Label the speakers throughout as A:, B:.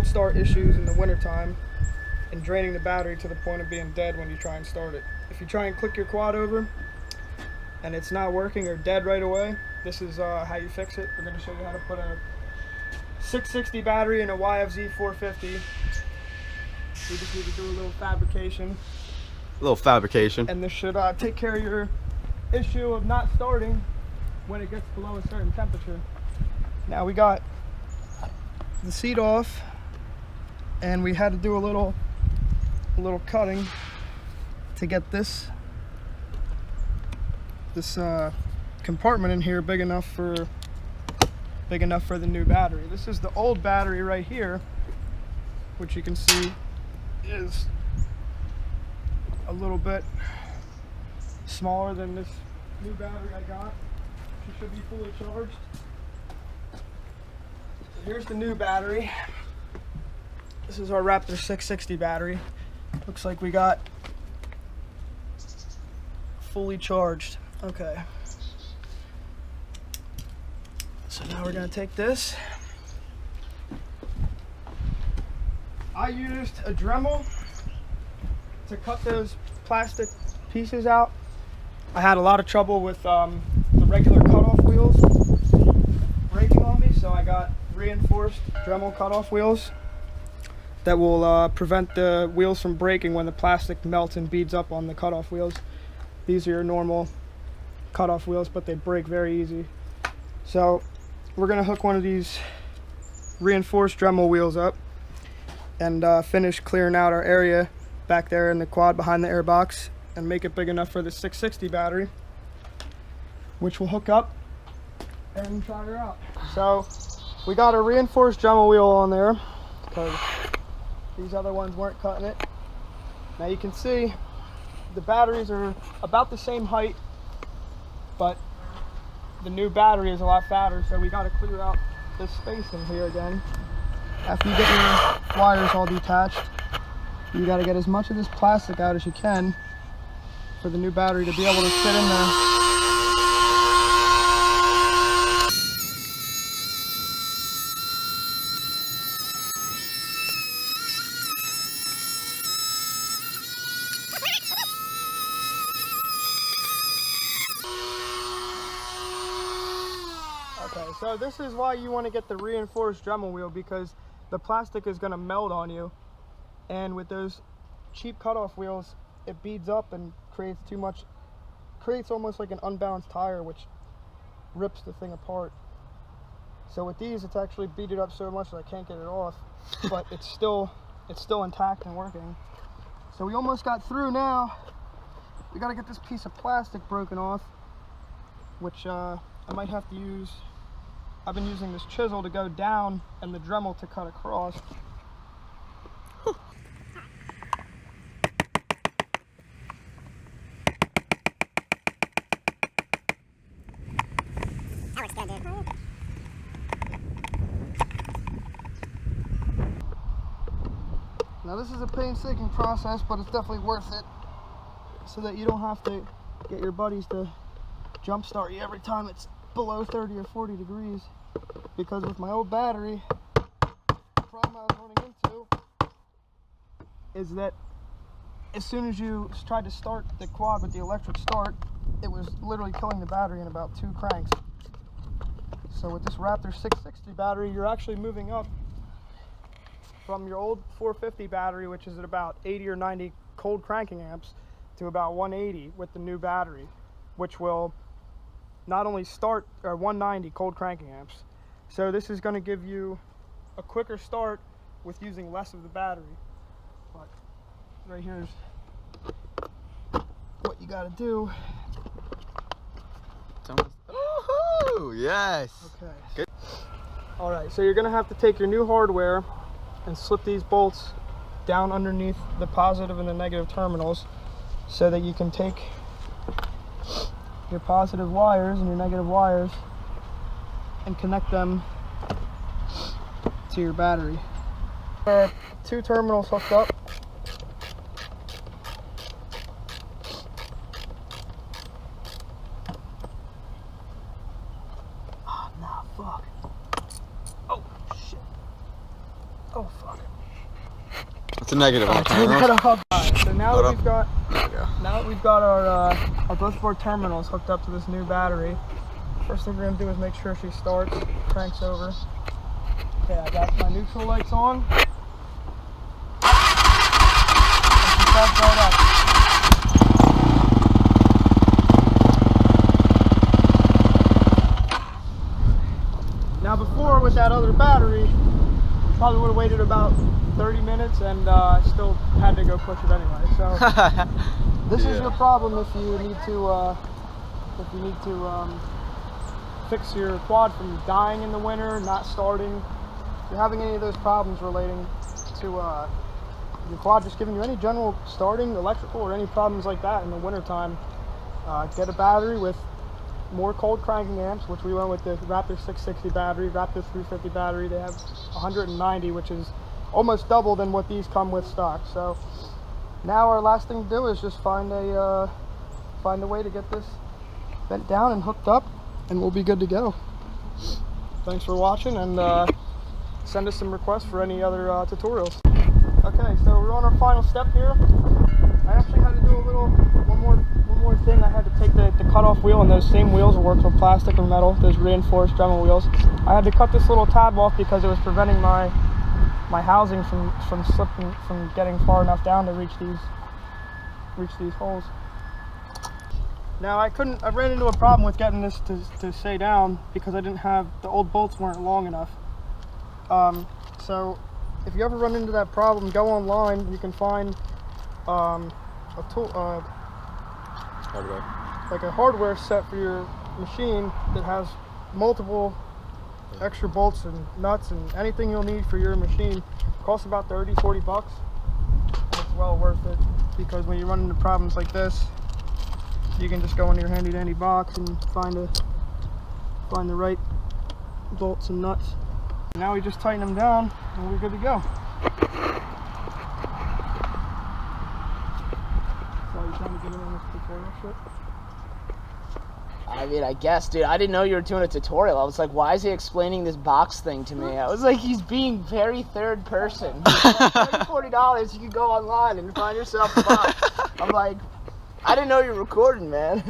A: cold start issues in the wintertime and draining the battery to the point of being dead when you try and start it. If you try and click your quad over and it's not working or dead right away, this is how you fix it. We're going to show you how to put a 660 battery in a YFZ 450. We just need to do a little fabrication. And this should take care of your issue of not starting when it gets below a certain temperature. Now we got the seat off, and we had to do a little cutting to get this compartment in here big enough for the new battery. This is the old battery right here, which you can see is a little bit smaller than this new battery I got. She should be fully charged. So here's the new battery. This is our Raptor 660 battery. Looks like we got fully charged. Okay. So now we're gonna take this. I used a Dremel to cut those plastic pieces out. I had a lot of trouble with the regular cutoff wheels breaking on me, so I got reinforced Dremel cutoff wheels that will prevent the wheels from breaking when the plastic melts and beads up on the cutoff wheels. These are your normal cutoff wheels, but they break very easy. So we're gonna hook one of these reinforced Dremel wheels up and finish clearing out our area back there in the quad behind the air box and make it big enough for the 660 battery, which will hook up and try her out. So we got a reinforced Dremel wheel on there because these other ones weren't cutting it. Now you can see the batteries are about the same height, but the new battery is a lot fatter, so we got to clear out this space in here again. After you get your wires all detached, you got to get as much of this plastic out as you can for the new battery to be able to fit in there. Okay, so this is why you want to get the reinforced Dremel wheel, because the plastic is going to melt on you, and with those cheap cutoff wheels it beads up and creates almost like an unbalanced tire, which rips the thing apart. So with these, it's actually beaded up so much that I can't get it off, but it's still intact and working. So we almost got through now. We got to get this piece of plastic broken off, which I might have to use. I've been using this chisel to go down and the Dremel to cut across.
B: That looks good, dude.
A: Now this is a painstaking process, but it's definitely worth it, so that you don't have to get your buddies to jump start you every time it's below 30 or 40 degrees. Because with my old battery, the problem I was running into is that as soon as you tried to start the quad with the electric start, it was literally killing the battery in about 2 cranks. So with this Raptor 660 battery, you're actually moving up from your old 450 battery, which is at about 80 or 90 cold cranking amps, to about 180 with the new battery, which will not only start 190 cold cranking amps. So this is going to give you a quicker start with using less of the battery. But right here's what you got to do.
C: Woohoo! Yes.
A: Okay.
C: Good.
A: All right. So you're going to have to take your new hardware and slip these bolts down underneath the positive and the negative terminals, so that you can take your positive wires and your negative wires and connect them to your battery. There are 2 terminals hooked up. Oh, nah, fuck. Oh, shit. Oh fuck.
C: It's a negative on
A: Turn
C: camera.
A: that off. Alright, so now
C: Hold
A: that
C: up.
A: we've got
C: There we go.
A: our both of our terminals hooked up to this new battery, first thing we're gonna do is make sure she starts, cranks over. Okay, I got my neutral lights on. And she starts right up. Now before, with that other battery, probably would have waited about 30 minutes and still had to go push it anyway. So this is your problem if you need to fix your quad from dying in the winter, not starting. If you're having any of those problems relating to your quad just giving you any general starting, electrical, or any problems like that in the wintertime, get a battery with more cold cranking amps, which we went with the Raptor 660 battery, Raptor 350 battery. They have 190, which is almost double than what these come with stock. So now our last thing to do is just find a way to get this bent down and hooked up, and we'll be good to go. Thanks for watching, and send us some requests for any other tutorials. Okay, so we're on our final step here. I actually had to do one more thing. I had to take the cutoff wheel, and those same wheels are worked with plastic or metal, those reinforced Dremel wheels. I had to cut this little tab off because it was preventing my housing from slipping, from getting far enough down to reach these holes. Now I ran into a problem with getting this to stay down because I didn't have, the old bolts weren't long enough. So if you ever run into that problem, go online. You can find a tool, like a hardware set for your machine that has multiple extra bolts and nuts and anything you'll need for your machine. It costs about 30-40 bucks. And it's well worth it, because when you run into problems like this, you can just go into your handy dandy box and find the right bolts and nuts. Now we just tighten them down and we're good to go. So you trying to get in on this tutorial shit?
B: I mean, I guess, dude, I didn't know you were doing a tutorial. I was like, why is he explaining this box thing to me? I was like, he's being very third person. He's like, $30, $40, you can go online and find yourself a box. I'm like, I didn't know you were recording, man.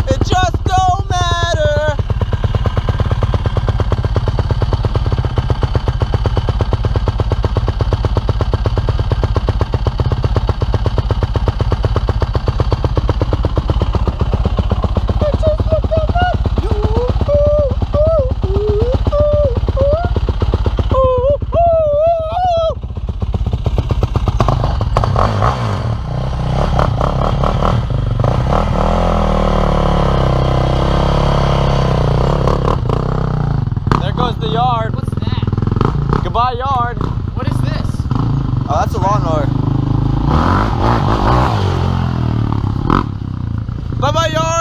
C: It just don't matter. Goodbye, yard.
B: What is this?
C: Oh, that's a lawnmower. Bye-bye, yard.